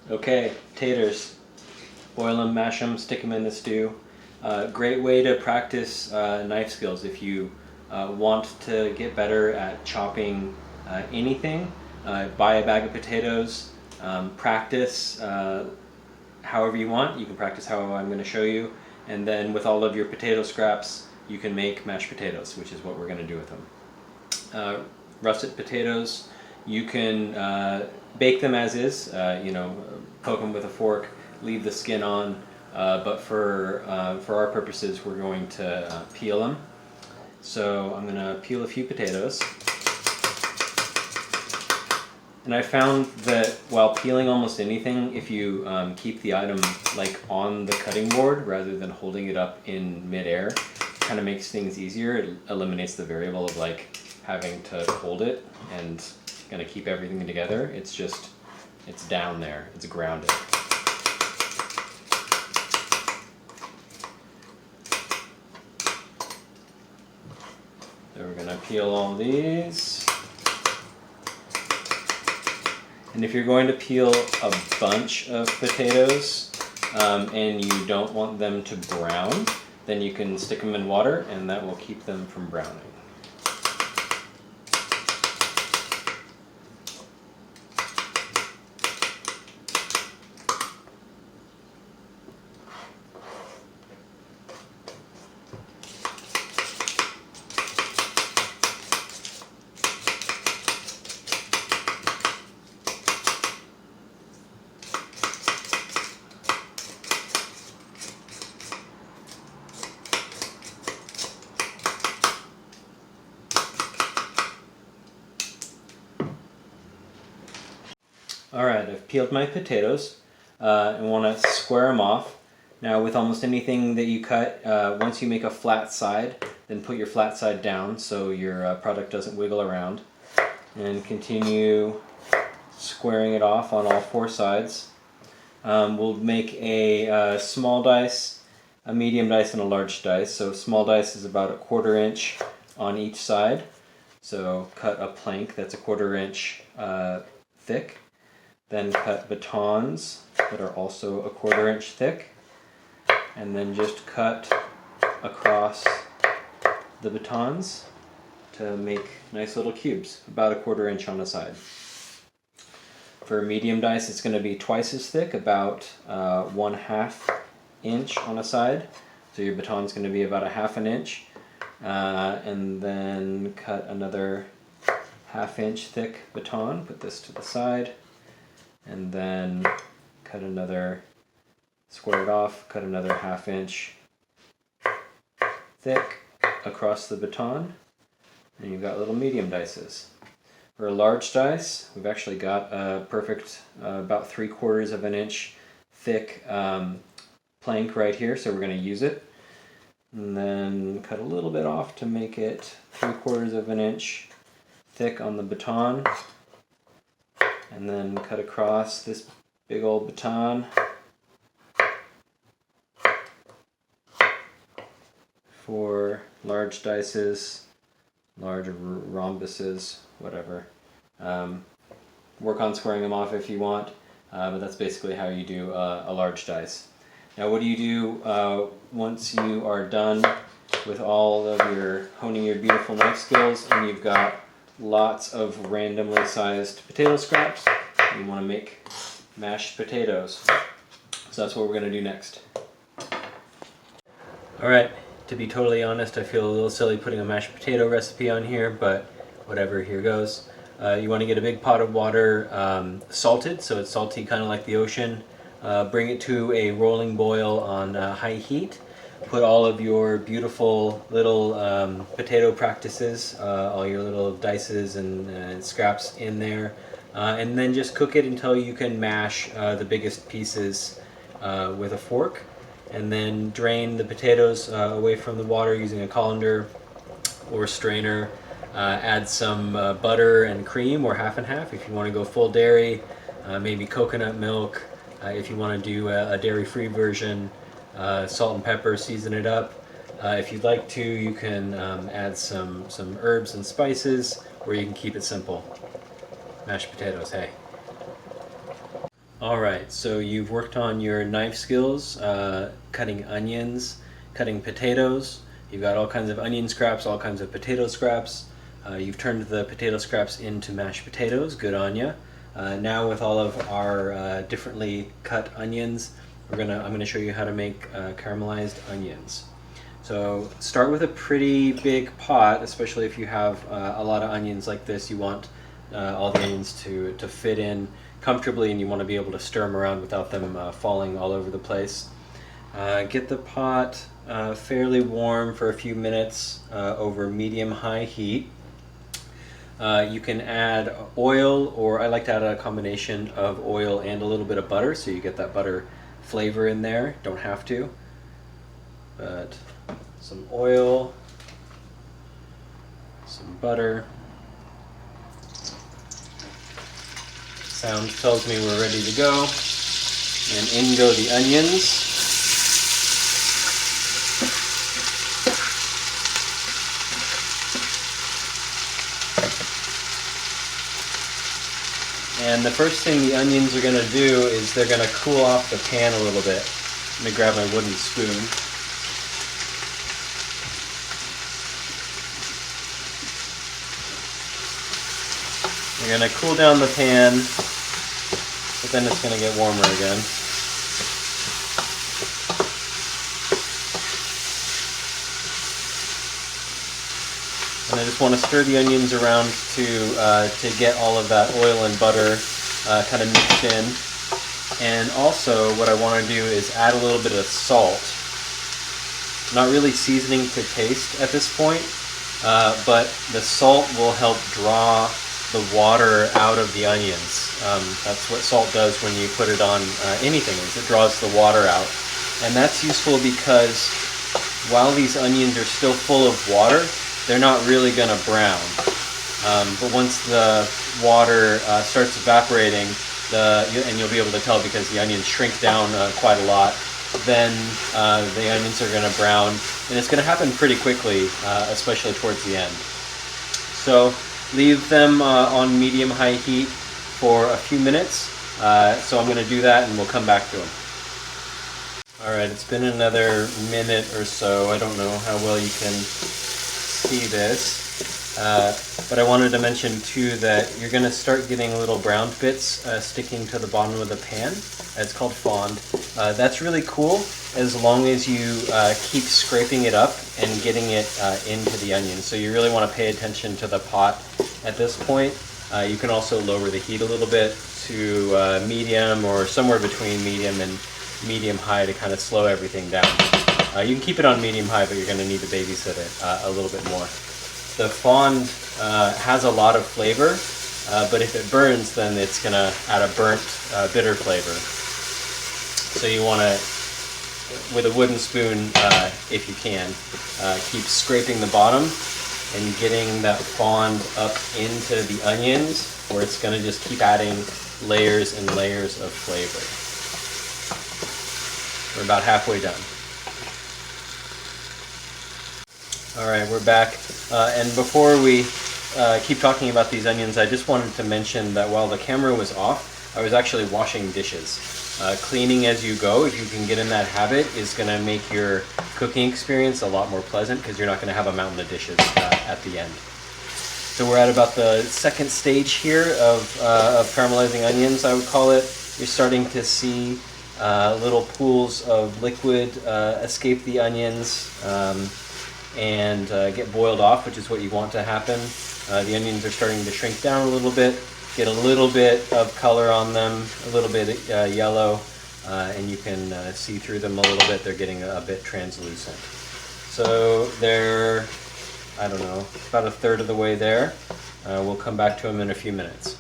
Okay, taters. Boil them, mash them, stick them in the stew. Great way to practice knife skills if you want to get better at chopping anything. Buy a bag of potatoes, practice however you want. You can practice how I'm going to show you, and then with all of your potato scraps, you can make mashed potatoes, which is what we're going to do with them. Russet potatoes, you can bake them as is, poke them with a fork, leave the skin on, but for our purposes we're going to peel them. So I'm going to peel a few potatoes. And I found that while peeling almost anything, if you keep the item like on the cutting board rather than holding it up in midair, it kind of makes things easier. It eliminates the variable of like having to hold it and kind of keep everything together. It's down there, it's grounded. So we're going to peel all these. And if you're going to peel a bunch of potatoes and you don't want them to brown, then you can stick them in water and that will keep them from browning. Alright, I've peeled my potatoes and want to square them off. Now with almost anything that you cut, once you make a flat side, then put your flat side down so your product doesn't wiggle around. And continue squaring it off on all four sides. We'll make a small dice, a medium dice, and a large dice. So small dice is about 1/4 inch on each side. So cut a plank that's 1/4 inch thick. Then cut batons that are also 1/4 inch thick, and then just cut across the batons to make nice little cubes, about 1/4 inch on the side. For medium dice, it's going to be twice as thick, about 1/2 inch on a side, so your baton's going to be about 1/2 inch, and then cut another 1/2 inch thick baton, put this to the side. And then cut another, square it off, cut another 1/2 inch thick across the baton, and you've got little medium dices. For a large dice, we've actually got a perfect about 3/4 of an inch thick plank right here, so we're going to use it. And then cut a little bit off to make it 3/4 of an inch thick on the baton. And then cut across this big old baton. For large dices, large rhombuses, whatever. Work on squaring them off if you want, but that's basically how you do a large dice. Now what do you do once you are done with all of your honing your beautiful knife skills and you've got lots of randomly sized potato scraps? You want to make mashed potatoes. So that's what we're going to do next. Alright, to be totally honest, I feel a little silly putting a mashed potato recipe on here, but whatever, here goes. You want to get a big pot of water salted, so it's salty kind of like the ocean. Bring it to a rolling boil on high heat. Put all of your beautiful little potato practices, all your little dices and scraps in there, and then just cook it until you can mash the biggest pieces with a fork, and then drain the potatoes away from the water using a colander or strainer. Add some butter and cream, or half and half if you want to go full dairy, maybe coconut milk if you want to do a dairy-free version. Salt and pepper, season it up. If you'd like to, you can add some herbs and spices, or you can keep it simple. Mashed potatoes, hey. Alright, so you've worked on your knife skills, cutting onions, cutting potatoes. You've got all kinds of onion scraps, all kinds of potato scraps. You've turned the potato scraps into mashed potatoes, good on ya. Now with all of our differently cut onions, I'm gonna show you how to make caramelized onions. So start with a pretty big pot, especially if you have a lot of onions like this. You want all the onions to fit in comfortably, and you want to be able to stir them around without them falling all over the place. Get the pot fairly warm for a few minutes over medium-high heat. You can add oil, or I like to add a combination of oil and a little bit of butter, so you get that butter flavor in there. Don't have to, but some oil, some butter. Sound tells me we're ready to go, and in go the onions. And the first thing the onions are going to do is they're going to cool off the pan a little bit. Let me grab my wooden spoon. You're going to cool down the pan, but then it's going to get warmer again. And I just want to stir the onions around to get all of that oil and butter kind of mixed in. And also what I want to do is add a little bit of salt. Not really seasoning to taste at this point, but the salt will help draw the water out of the onions. That's what salt does when you put it on anything, is it draws the water out. And that's useful because while these onions are still full of water, they're not really going to brown. But once the water starts evaporating, and you'll be able to tell because the onions shrink down quite a lot, then the onions are going to brown, and it's going to happen pretty quickly, especially towards the end. So leave them on medium-high heat for a few minutes. So I'm going to do that, and we'll come back to them. Alright, it's been another minute or so. I don't know how well you can see this, but I wanted to mention too that you're going to start getting little brown bits sticking to the bottom of the pan. It's called fond. That's really cool as long as you keep scraping it up and getting it into the onion. So you really want to pay attention to the pot at this point. You can also lower the heat a little bit to medium, or somewhere between medium and medium-high to kind of slow everything down. You can keep it on medium-high, but you're going to need to babysit it a little bit more. The fond has a lot of flavor, but if it burns, then it's going to add a burnt, bitter flavor. So you want to, with a wooden spoon, if you can, keep scraping the bottom and getting that fond up into the onions, where it's going to just keep adding layers and layers of flavor. We're about halfway done. Alright, we're back. And before we keep talking about these onions, I just wanted to mention that while the camera was off, I was actually washing dishes. Cleaning as you go, if you can get in that habit, is going to make your cooking experience a lot more pleasant, because you're not going to have a mountain of dishes at the end. So we're at about the second stage here of caramelizing onions, I would call it. You're starting to see little pools of liquid escape the onions and get boiled off, which is what you want to happen. The onions are starting to shrink down a little bit, get a little bit of color on them, a little bit yellow, and you can see through them a little bit. They're getting a bit translucent. So they're, I don't know, about a third of the way there. We'll come back to them in a few minutes.